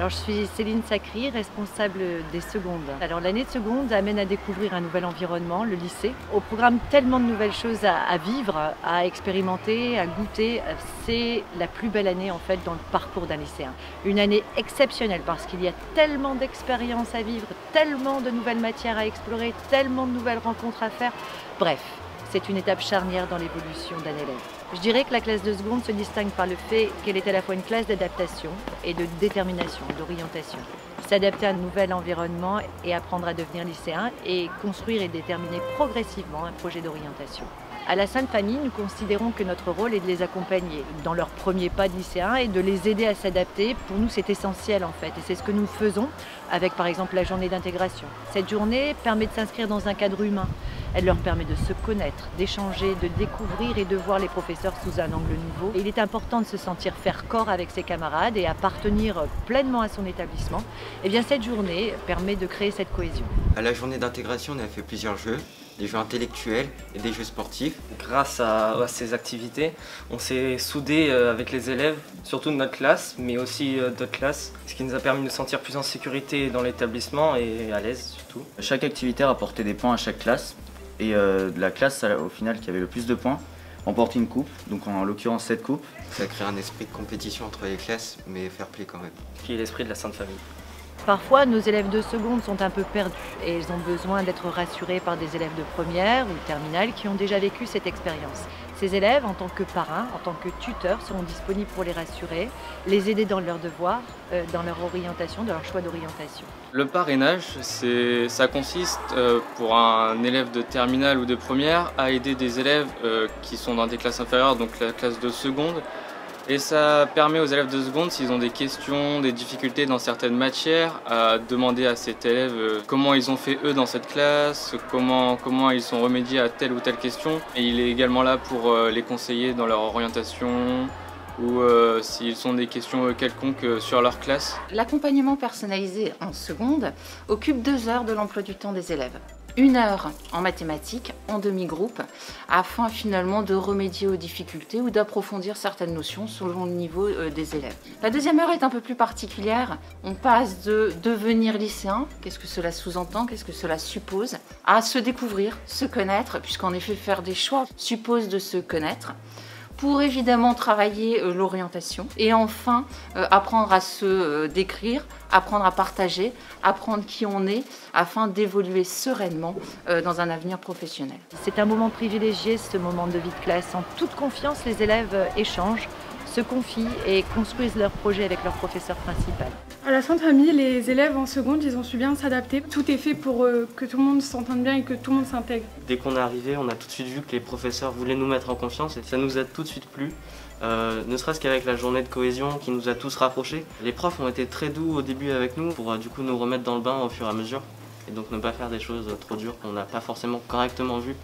Alors je suis Céline Sacry, responsable des secondes. Alors l'année de seconde amène à découvrir un nouvel environnement, le lycée. Au programme, tellement de nouvelles choses à vivre, à expérimenter, à goûter. C'est la plus belle année en fait dans le parcours d'un lycéen. Une année exceptionnelle parce qu'il y a tellement d'expériences à vivre, tellement de nouvelles matières à explorer, tellement de nouvelles rencontres à faire. Bref, c'est une étape charnière dans l'évolution d'un élève. Je dirais que la classe de seconde se distingue par le fait qu'elle est à la fois une classe d'adaptation et de détermination, d'orientation. S'adapter à un nouvel environnement et apprendre à devenir lycéen et construire et déterminer progressivement un projet d'orientation. À la Sainte Famille, nous considérons que notre rôle est de les accompagner dans leurs premiers pas de lycéens et de les aider à s'adapter. Pour nous, c'est essentiel en fait et c'est ce que nous faisons avec par exemple la journée d'intégration. Cette journée permet de s'inscrire dans un cadre humain. Elle leur permet de se connaître, d'échanger, de découvrir et de voir les professeurs sous un angle nouveau. Et il est important de se sentir faire corps avec ses camarades et appartenir pleinement à son établissement. Et bien cette journée permet de créer cette cohésion. À la journée d'intégration, on a fait plusieurs jeux, des jeux intellectuels et des jeux sportifs. Grâce à ces activités, on s'est soudés avec les élèves, surtout de notre classe, mais aussi d'autres classes, ce qui nous a permis de nous sentir plus en sécurité dans l'établissement et à l'aise surtout. Chaque activité rapportait des points à chaque classe et la classe au final qui avait le plus de points remportait une coupe, donc en l'occurrence cette coupe. Ça crée un esprit de compétition entre les classes, mais fair play quand même. Qui est l'esprit de la Sainte Famille. Parfois, nos élèves de seconde sont un peu perdus et ils ont besoin d'être rassurés par des élèves de première ou terminale qui ont déjà vécu cette expérience. Ces élèves, en tant que parrains, en tant que tuteurs, seront disponibles pour les rassurer, les aider dans leurs devoirs, dans leur orientation, dans leur choix d'orientation. Le parrainage, ça consiste pour un élève de terminale ou de première à aider des élèves qui sont dans des classes inférieures, donc la classe de seconde. Et ça permet aux élèves de seconde, s'ils ont des questions, des difficultés dans certaines matières, à demander à cet élève comment ils ont fait eux dans cette classe, comment ils sont remédiés à telle ou telle question. Et il est également là pour les conseiller dans leur orientation ou s'ils ont des questions quelconques sur leur classe. L'accompagnement personnalisé en seconde occupe 2 heures de l'emploi du temps des élèves. 1 heure en mathématiques, en demi-groupe, afin finalement de remédier aux difficultés ou d'approfondir certaines notions selon le niveau des élèves. La 2e heure est un peu plus particulière. On passe de devenir lycéen, qu'est-ce que cela sous-entend, qu'est-ce que cela suppose, à se découvrir, se connaître, puisqu'en effet faire des choix suppose de se connaître, pour évidemment travailler l'orientation et enfin apprendre à se décrire, apprendre à partager, apprendre qui on est afin d'évoluer sereinement dans un avenir professionnel. C'est un moment privilégié, ce moment de vie de classe. En toute confiance, les élèves échangent, se confient et construisent leurs projets avec leur professeur principal. À la Sainte Famille, les élèves en seconde, ils ont su bien s'adapter. Tout est fait pour que tout le monde s'entende bien et que tout le monde s'intègre. Dès qu'on est arrivé, on a tout de suite vu que les professeurs voulaient nous mettre en confiance et ça nous a tout de suite plu. Ne serait-ce qu'avec la journée de cohésion qui nous a tous rapprochés. Les profs ont été très doux au début avec nous pour du coup nous remettre dans le bain au fur et à mesure et donc ne pas faire des choses trop dures qu'on n'a pas forcément correctement vues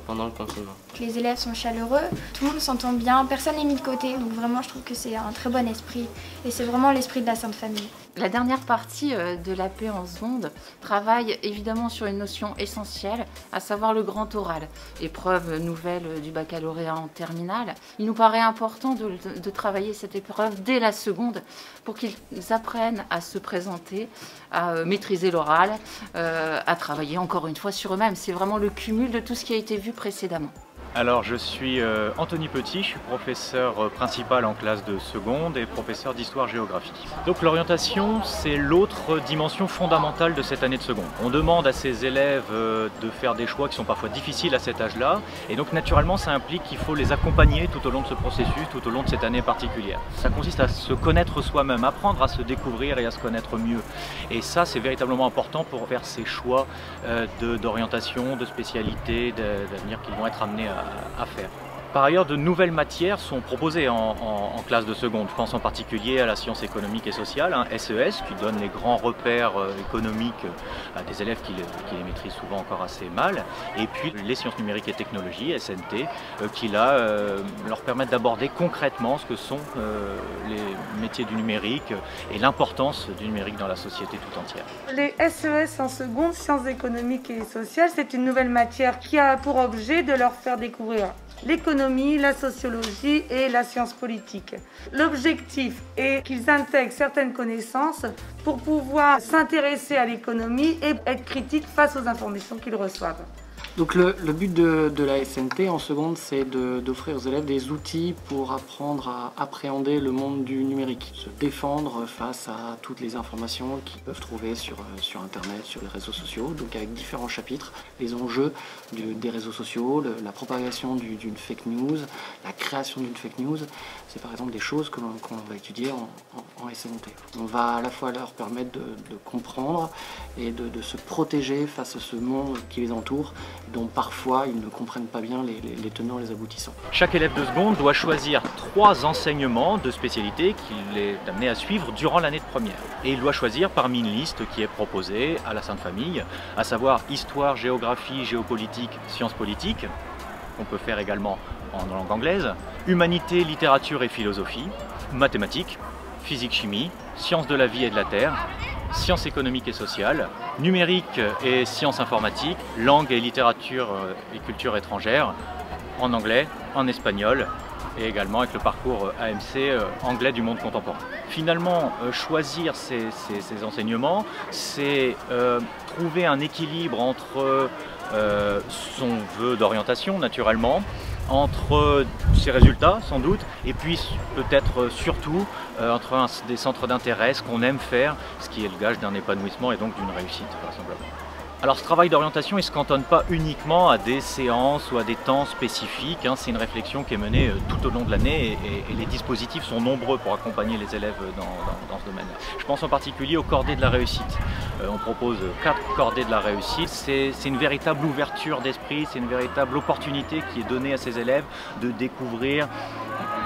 pendant le confinement. Les élèves sont chaleureux, tout le monde s'entend bien, personne n'est mis de côté, donc vraiment je trouve que c'est un très bon esprit et c'est vraiment l'esprit de la Sainte Famille. La dernière partie de l'AP en seconde travaille évidemment sur une notion essentielle, à savoir le grand oral, épreuve nouvelle du baccalauréat en terminale. Il nous paraît important de travailler cette épreuve dès la seconde pour qu'ils apprennent à se présenter, à maîtriser l'oral, à travailler encore une fois sur eux-mêmes. C'est vraiment le cumul de tout ce qui a été vu précédemment. Alors je suis Anthony Petit, je suis professeur principal en classe de seconde et professeur d'histoire-géographie. Donc l'orientation, c'est l'autre dimension fondamentale de cette année de seconde. On demande à ces élèves de faire des choix qui sont parfois difficiles à cet âge-là et donc naturellement ça implique qu'il faut les accompagner tout au long de ce processus, tout au long de cette année particulière. Ça consiste à se connaître soi-même, apprendre à se découvrir et à se connaître mieux. Et ça c'est véritablement important pour faire ces choix d'orientation, de spécialité, d'avenir qu'ils vont être amenés à faire. Par ailleurs, de nouvelles matières sont proposées en classe de seconde. Je pense en particulier à la science économique et sociale, SES, qui donne les grands repères économiques à des élèves qui les maîtrisent souvent encore assez mal. Et puis les sciences numériques et technologies, SNT, qui là leur permettent d'aborder concrètement ce que sont les métiers du numérique et l'importance du numérique dans la société tout entière. Les SES en seconde, sciences économiques et sociales, c'est une nouvelle matière qui a pour objet de leur faire découvrir l'économie, la sociologie et la science politique. L'objectif est qu'ils intègrent certaines connaissances pour pouvoir s'intéresser à l'économie et être critiques face aux informations qu'ils reçoivent. Donc le but de la SNT en seconde, c'est d'offrir aux élèves des outils pour apprendre à appréhender le monde du numérique, se défendre face à toutes les informations qu'ils peuvent trouver sur Internet, sur les réseaux sociaux, donc avec différents chapitres, les enjeux des réseaux sociaux, la propagation d'une fake news, la création d'une fake news, c'est par exemple des choses qu'on va étudier en SNT. On va à la fois leur permettre de comprendre et de se protéger face à ce monde qui les entoure, dont parfois ils ne comprennent pas bien les tenants et les aboutissants. Chaque élève de seconde doit choisir 3 enseignements de spécialité qu'il est amené à suivre durant l'année de première. Et il doit choisir parmi une liste qui est proposée à la Sainte Famille, à savoir histoire, géographie, géopolitique, sciences politiques, qu'on peut faire également en langue anglaise, humanité, littérature et philosophie, mathématiques, physique, chimie, sciences de la vie et de la terre, sciences économiques et sociales, numérique et sciences informatiques, langue et littérature et culture étrangère, en anglais, en espagnol et également avec le parcours AMC anglais du monde contemporain. Finalement, choisir ces enseignements, c'est trouver un équilibre entre son vœu d'orientation naturellement, entre ses résultats sans doute, et puis peut-être surtout entre des centres d'intérêt, ce qu'on aime faire, ce qui est le gage d'un épanouissement et donc d'une réussite vraisemblablement. Alors ce travail d'orientation, il ne se cantonne pas uniquement à des séances ou à des temps spécifiques, c'est une réflexion qui est menée tout au long de l'année et les dispositifs sont nombreux pour accompagner les élèves dans ce domaine-là. Je pense en particulier aux cordées de la réussite. On propose 4 cordées de la réussite. C'est une véritable ouverture d'esprit, c'est une véritable opportunité qui est donnée à ces élèves de découvrir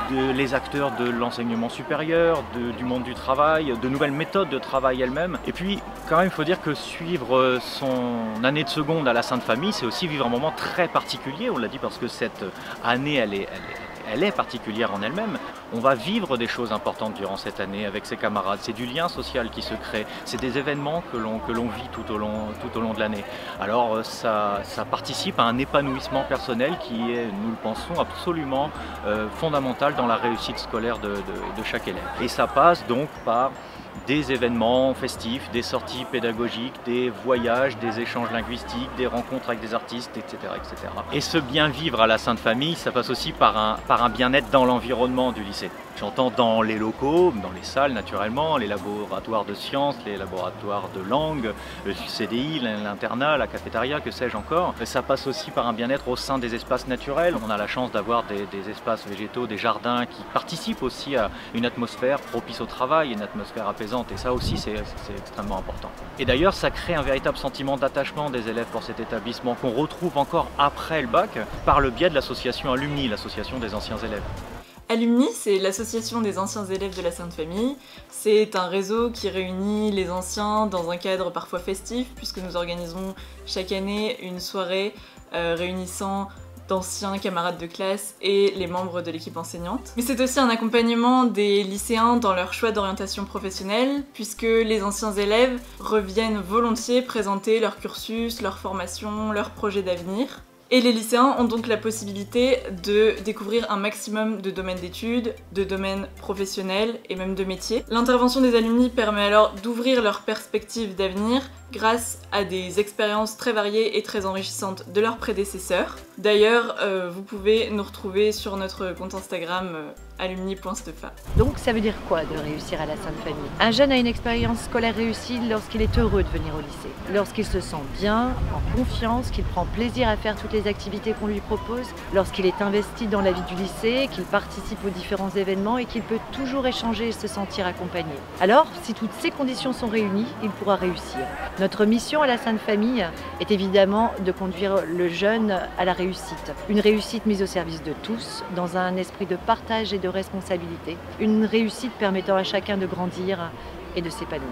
les acteurs de l'enseignement supérieur, du monde du travail, de nouvelles méthodes de travail elles-mêmes. Et puis, quand même, il faut dire que suivre son année de seconde à la Sainte Famille, c'est aussi vivre un moment très particulier. On l'a dit parce que cette année, elle est particulière en elle-même. On va vivre des choses importantes durant cette année avec ses camarades. C'est du lien social qui se crée. C'est des événements que l'on vit tout au long de l'année. Alors ça participe à un épanouissement personnel qui est, nous le pensons, absolument fondamental dans la réussite scolaire de chaque élève. Et ça passe donc par des événements festifs, des sorties pédagogiques, des voyages, des échanges linguistiques, des rencontres avec des artistes, etc. etc. Et ce bien vivre à la Sainte Famille, ça passe aussi par un bien-être dans l'environnement du lycée. J'entends dans les locaux, dans les salles naturellement, les laboratoires de sciences, les laboratoires de langue, le CDI, l'internat, la cafétéria, que sais-je encore. Ça passe aussi par un bien-être au sein des espaces naturels. On a la chance d'avoir des espaces végétaux, des jardins qui participent aussi à une atmosphère propice au travail, une atmosphère apaisante. Et ça aussi, c'est extrêmement important. Et d'ailleurs, ça crée un véritable sentiment d'attachement des élèves pour cet établissement qu'on retrouve encore après le bac par le biais de l'association Alumni, l'association des anciens élèves. Alumni, c'est l'association des anciens élèves de la Sainte Famille. C'est un réseau qui réunit les anciens dans un cadre parfois festif, puisque nous organisons chaque année une soirée réunissant d'anciens camarades de classe et les membres de l'équipe enseignante. Mais c'est aussi un accompagnement des lycéens dans leur choix d'orientation professionnelle, puisque les anciens élèves reviennent volontiers présenter leur cursus, leur formation, leurs projets d'avenir. Et les lycéens ont donc la possibilité de découvrir un maximum de domaines d'études, de domaines professionnels et même de métiers. L'intervention des alumni permet alors d'ouvrir leurs perspectives d'avenir grâce à des expériences très variées et très enrichissantes de leurs prédécesseurs. D'ailleurs, vous pouvez nous retrouver sur notre compte Instagram alumni.stefa. Donc ça veut dire quoi de réussir à la Sainte Famille? Un jeune a une expérience scolaire réussie lorsqu'il est heureux de venir au lycée, lorsqu'il se sent bien, en confiance, qu'il prend plaisir à faire toutes les activités qu'on lui propose, lorsqu'il est investi dans la vie du lycée, qu'il participe aux différents événements et qu'il peut toujours échanger et se sentir accompagné. Alors, si toutes ces conditions sont réunies, il pourra réussir. Notre mission à la Sainte Famille est évidemment de conduire le jeune à la réussite. Une réussite mise au service de tous, dans un esprit de partage et de responsabilité. Une réussite permettant à chacun de grandir et de s'épanouir.